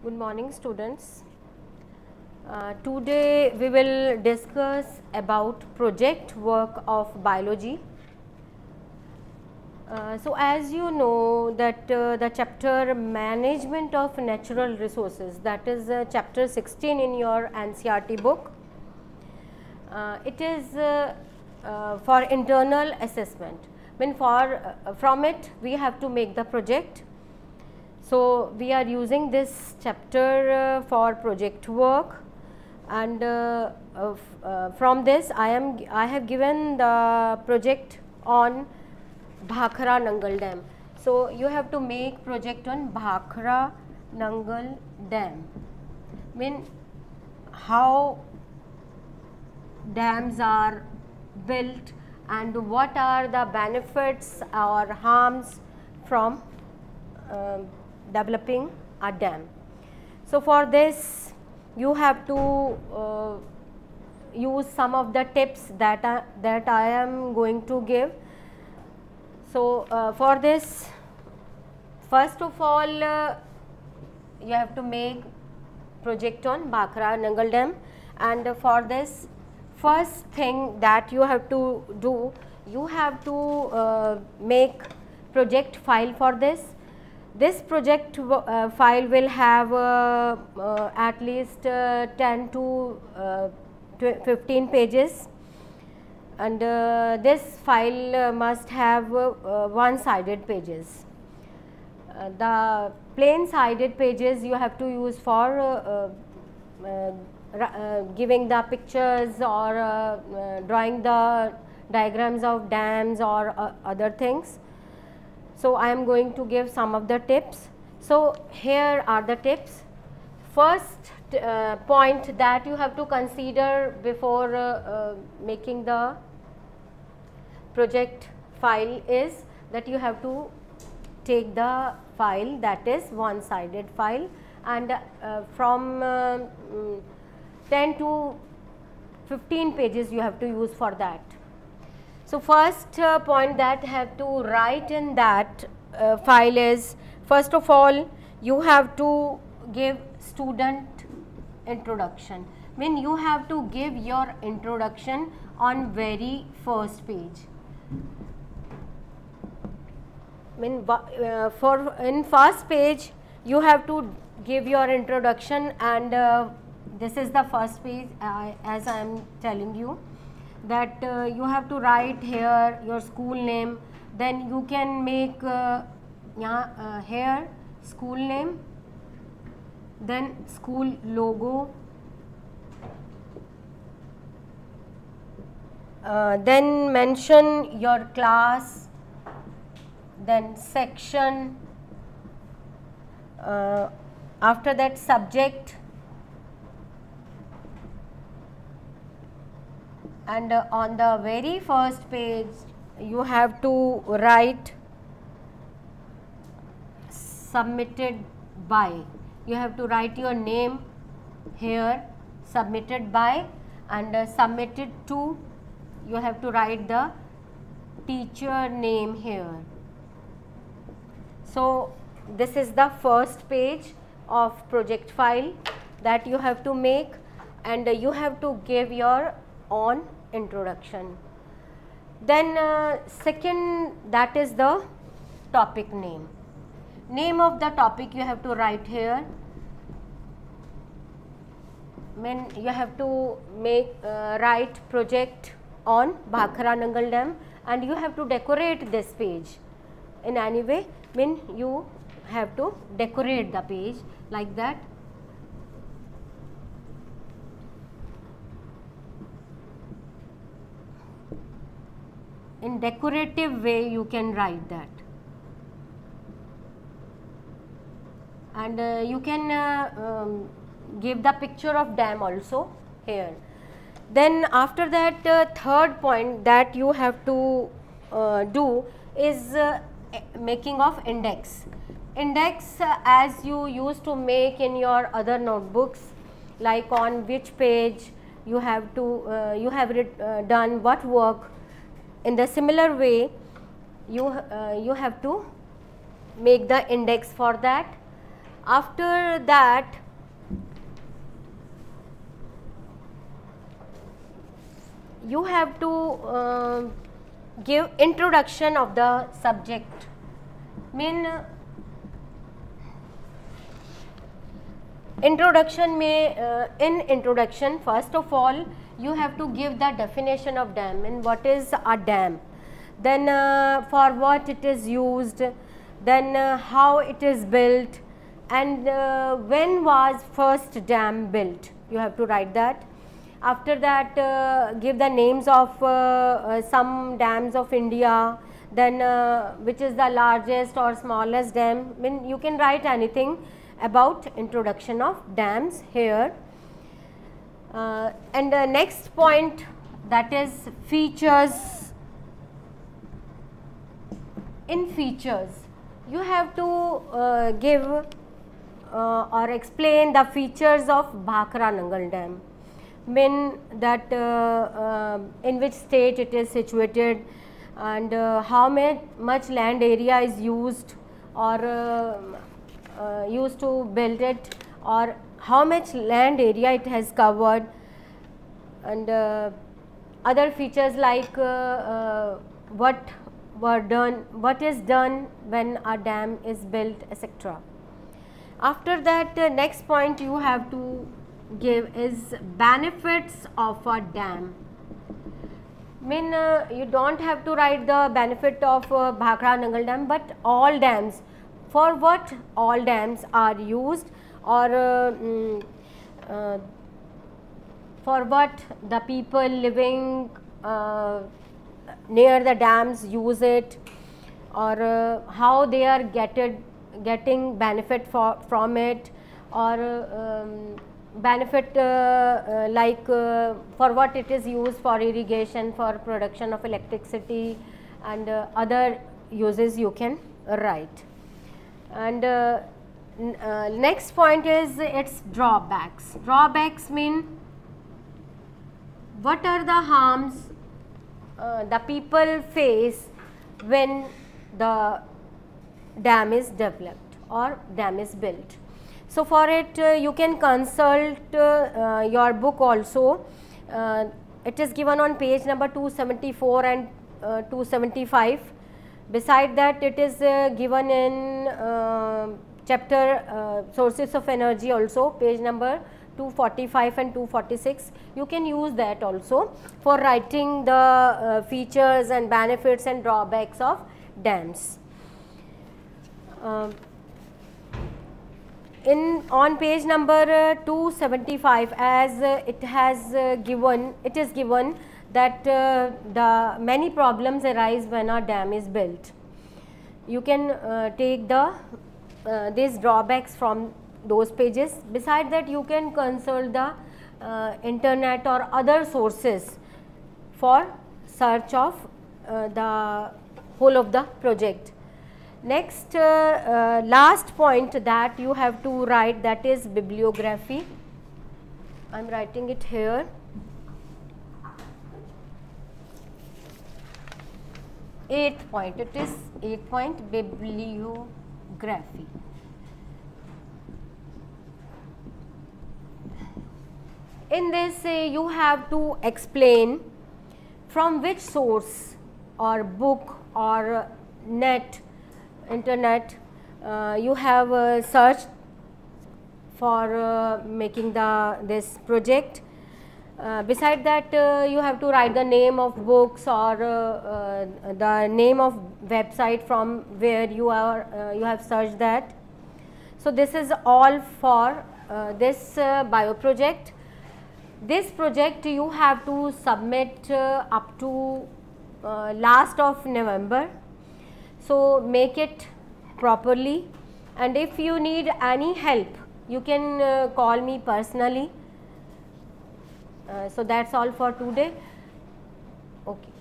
Good morning, students. Today we will discuss about project work of biology. So as you know that the chapter management of natural resources, that is chapter 16 in your NCERT book. It is for internal assessment. When from it we have to make the project. So we are using this chapter for project work, and from this I have given the project on Bhakhara Nangal Dam. So you have to make project on Bhakhara Nangal Dam. How dams are built and what are the benefits or harms from developing a dam. So for this you have to use some of the tips that I am going to give. So for this, first of all you have to make project on Bhakhara Nangal Dam, and for this first thing that you have to do, you have to make project file for this. This project file will have at least 10 to 15 pages, and this file must have one-sided pages. The plain-sided pages you have to use for giving the pictures or drawing the diagrams of dams or other things. So I am going to give some of the tips. So here are the tips. First point that you have to consider before making the project file is that you have to take the file that is one-sided file, and from 10 to 15 pages you have to use for that. So first point that have to write in that file is, first of all you have to give student introduction. You have to give your introduction on very first page. In first page you have to give your introduction, and this is the first page as I am telling you that you have to write here your school name, then you can make here school name, then school logo, then mention your class, then section, after that subject, and on the very first page you have to write submitted by. You have to write your name here, submitted by, and submitted to, you have to write the teacher name here. So this is the first page of project file that you have to make, and you have to give your own introduction. Then second, that is the topic name. Name of the topic you have to write here. You have to make write project on Bhakhara Nangal Dam, and you have to decorate this page in any way. You have to decorate the page like that. In decorative way you can write that, and you can give the picture of dam also here. Then after that third point that you have to do is making of index. Index as you used to make in your other notebooks, like on which page you have to done what work. In the similar way you have to make the index for that, After that, you have to give introduction of the subject. Introduction in introduction, first of all you have to give the definition of dam, and what is a dam, then for what it is used, then how it is built, and when was first dam built, you have to write that. After that, give the names of some dams of India, then which is the largest or smallest dam. You can write anything about introduction of dams here. And the next point, that is features. In features, you have to give or explain the features of Bhakra Nangal Dam. That in which state it is situated, and how much land area is used or used to build it, or how much land area it has covered, and other features like what is done when a dam is built, etc. After that, next point you have to give is benefits of a dam. You don't have to write the benefit of Bhakra Nangal Dam, but all dams, for what all dams are used, or for what the people living near the dams use it, or how they are getting benefit from it, or benefit like for what it is used, for irrigation, for production of electricity, and other uses you can write. And next point is its drawbacks. Drawbacks mean what are the harms the people face when the dam is developed or dam is built. So, for it you can consult your book also. It is given on page number 274 and 275. Beside that, it is given in chapter sources of energy also, page number 245 and 246. You can use that also for writing the features and benefits and drawbacks of dams. On page number 275, as it is given that the many problems arise when a dam is built. You can take these drawbacks from those pages. Beside that, you can consult the internet or other sources for search of the whole of the project. Next, last point that you have to write, that is bibliography. I am writing it here. Eighth point, it is 8th point, bibliography. In this, you have to explain from which source or book or internet you have searched for making this project. Beside that, you have to write the name of books or the name of website from where you have searched that. So, this is all for this bio project. This project you have to submit up to last of November. So, make it properly, and if you need any help, you can call me personally. So, that is all for today. Okay.